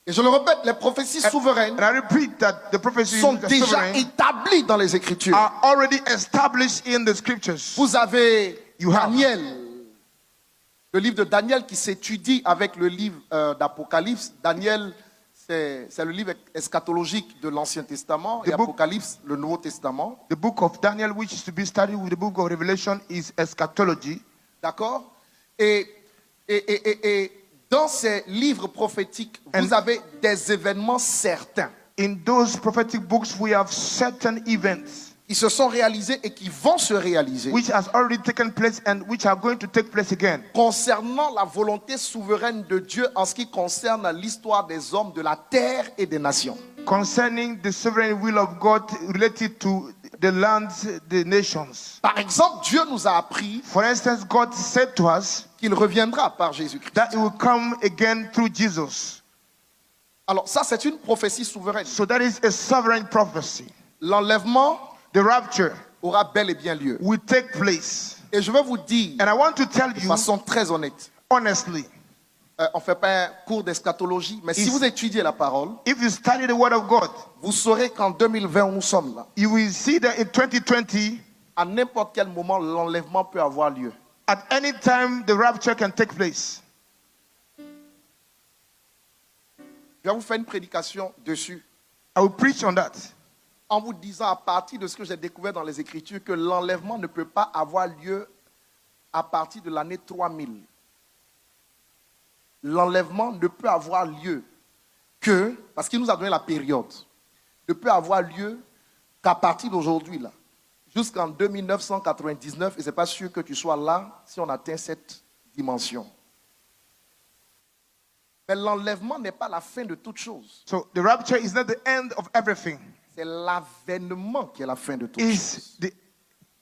Et je le répète, les prophéties souveraines And I repeat that the prophecies sont that déjà sovereign établies dans les Écritures. are already established in the scriptures. Vous avez You have. Daniel, le livre de Daniel qui s'étudie avec le livre d'Apocalypse. Daniel, c'est le livre eschatologique de l'Ancien Testament et The book- Apocalypse, le Nouveau Testament. The book of Daniel, which is to be studied with the book of Revelation, is eschatology. D'accord? Et dans ces livres prophétiques, vous avez des événements certains In those prophetic books, we have certain events qui se sont réalisés et qui vont se réaliser which has already taken place and which are going to take place again. concernant la volonté souveraine de Dieu en ce qui concerne l'histoire des hommes, de la terre et des nations. Concerning the sovereign will of God related to the lands, the nations. Par exemple, Dieu nous a appris For instance, God said to us qu'il reviendra par Jésus-Christ. that He will come again through Jesus. Alors ça, c'est une prophétie souveraine. So that is a sovereign prophecy. L'enlèvement The rapture aura bel et bien lieu. will take place. Et je vais vous dire, And I want to tell de you façon très honnête, honestly, on ne fait pas un cours d'eschatologie, mais si Is- vous étudiez la parole, if you study the word of God, vous saurez qu'en 2020, où nous sommes là, you will see that in 2020, à n'importe quel moment, l'enlèvement peut avoir lieu. at any time, the rapture can take place. Je vais vous faire une prédication dessus, I will preach on that. en vous disant à partir de ce que j'ai découvert dans les Écritures que l'enlèvement ne peut pas avoir lieu à partir de l'année 3000. L'enlèvement ne peut avoir lieu que, parce qu'il nous a donné la période, ne peut avoir lieu qu'à partir d'aujourd'hui, là, jusqu'en 2999, et c'est pas sûr que tu sois là si on atteint cette dimension. Mais l'enlèvement n'est pas la fin de toute chose. So the rapture is not the end of everything. C'est l'avènement qui est la fin de toute It's chose.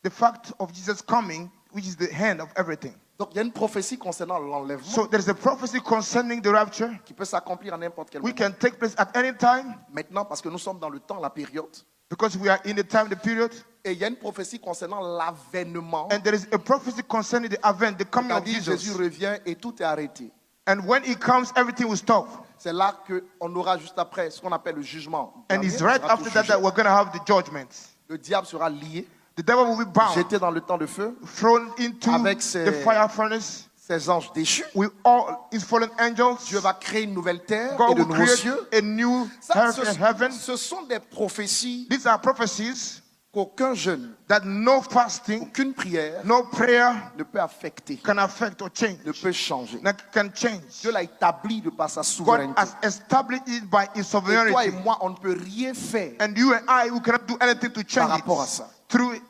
the fact of Jesus coming, which is the end of everything. Donc il y a une prophétie concernant l'enlèvement So there is a prophecy concerning the rapture. qui peut s'accomplir à n'importe quel We moment. can take place at any time Maintenant, parce que nous sommes dans le temps, la période, because we are in the time, the period. et il y a une prophétie concernant l'avènement. And there is a prophecy concerning the event, the coming of C'est-à-dire Jésus Jesus. revient et tout est arrêté. And when He comes, everything will stop. C'est là qu'on aura juste après ce qu'on appelle le jugement. And dernier. it's On right sera after tous that jugés. that we're going to have the judgment. Le diable sera lié, The devil will be bound, jeté dans le temps de feu, thrown into Avec ses- the fire furnace ses anges déchus. with all His fallen angels. Dieu va créer une nouvelle terre et God de will nouveaux create cieux. a new Ça, earth and heaven. ce sont des prophéties These are prophecies qu'aucun jeûne, that no fasting, aucune prière no prayer ne peut affecter, can affect or change, ne peut changer. that can change. Dieu l'a établi de par sa God souveraineté. has established it by His Et toi et sovereignty. moi, on ne peut rien faire. And you and I, we cannot do anything to Par change rapport à it ça. through it.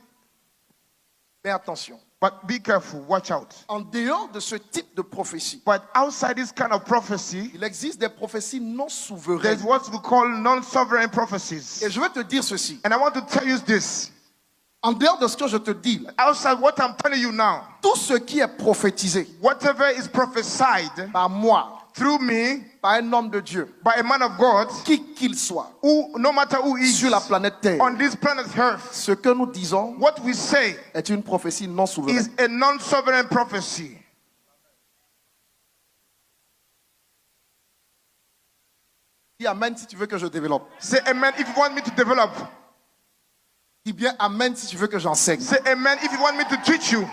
Mais attention, But be careful, watch out. en dehors de ce type de prophétie, But outside this kind of prophecy, il existe des prophéties non there's souveraines. what we call non-sovereign prophecies. Et je vais te dire ceci. And I want to tell you this. En dehors de ce que je te dis, là, Outside what I'm telling you now, tout ce qui est prophétisé whatever is prophesied par moi, through me par un homme de Dieu, by a man of God, qui qu'il soit, who, no matter who is sur la planète Terre, on this planet Earth, ce que nous disons what we say est une prophétie non souveraine. is a non-sovereign prophecy. Dis Amen si tu veux que je développe. Say amen if you want me to develop. Dis bien Amen si tu veux que j'enseigne. Say amen if you want me to teach you.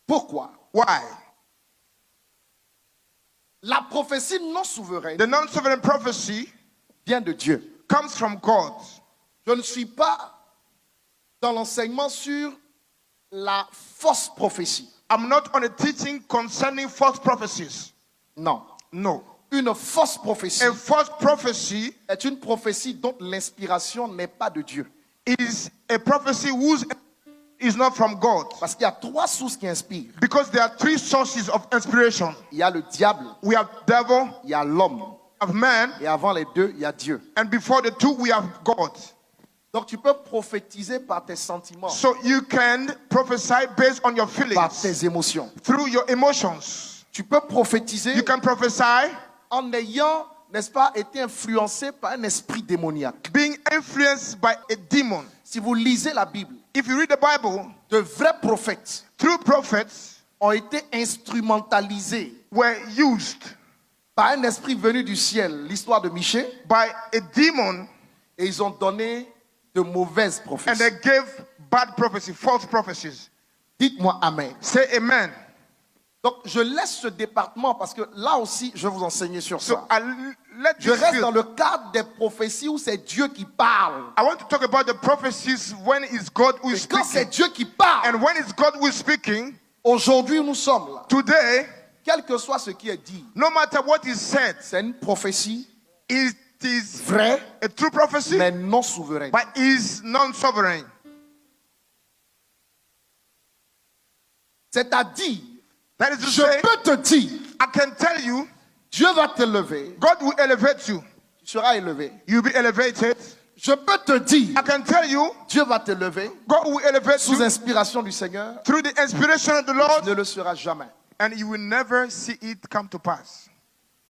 Pourquoi? Why? La prophétie non souveraine The non-sovereign prophecy vient de Dieu. comes from God. Je ne suis pas dans l'enseignement sur la fausse prophétie. I'm not on a teaching concerning false prophecies. Non. No. Une fausse prophétie A false prophecy est une prophétie dont l'inspiration n'est pas de Dieu. is a prophecy whose is not from God. Parce qu'il y a trois sources qui inspirent. Because there are three sources of inspiration. Il y a le diable, We have devil, il y a l'homme, we have man, et avant les deux, il y a Dieu. and before the two we have God. Donc tu peux prophétiser par tes sentiments, So you can prophesy based on your par feelings, tes émotions. through your emotions. Tu peux prophétiser You can prophesy en ayant, n'est-ce pas, été influencé par un esprit démoniaque. being influenced by a demon. Si vous lisez la Bible, If you read the Bible, de vrais prophètes true prophets ont été instrumentalisés were used par un esprit venu du ciel, l'histoire de Michée, by a demon, et ils ont donné de mauvaises and prophéties. they gave bad prophecy, false prophecies. Dites-moi Amen. Say amen. Donc, je laisse ce département parce que là aussi, je vais vous enseigner sur So ça. let Je this reste dans field. le cadre des prophéties où c'est Dieu qui parle. I want to talk about the prophecies when it's God who is Et quand c'est speaking. Dieu qui parle, And when it's God who is speaking, aujourd'hui nous sommes là. today, Quel que soit ce qui est dit, no matter what is said, c'est une prophétie it is vraie, a true prophecy, mais non souveraine. but is non-sovereign. C'est-à-dire, That is to je say, peux te dire, I can tell you, Dieu va t'élever, God will elevate you. tu seras élevé. You'll be elevated. Je peux te dire, I can tell you, Dieu va t'élever God will elevate sous you inspiration du Seigneur, through the inspiration of the tu Lord, ne le seras jamais. and you will never see it come to pass.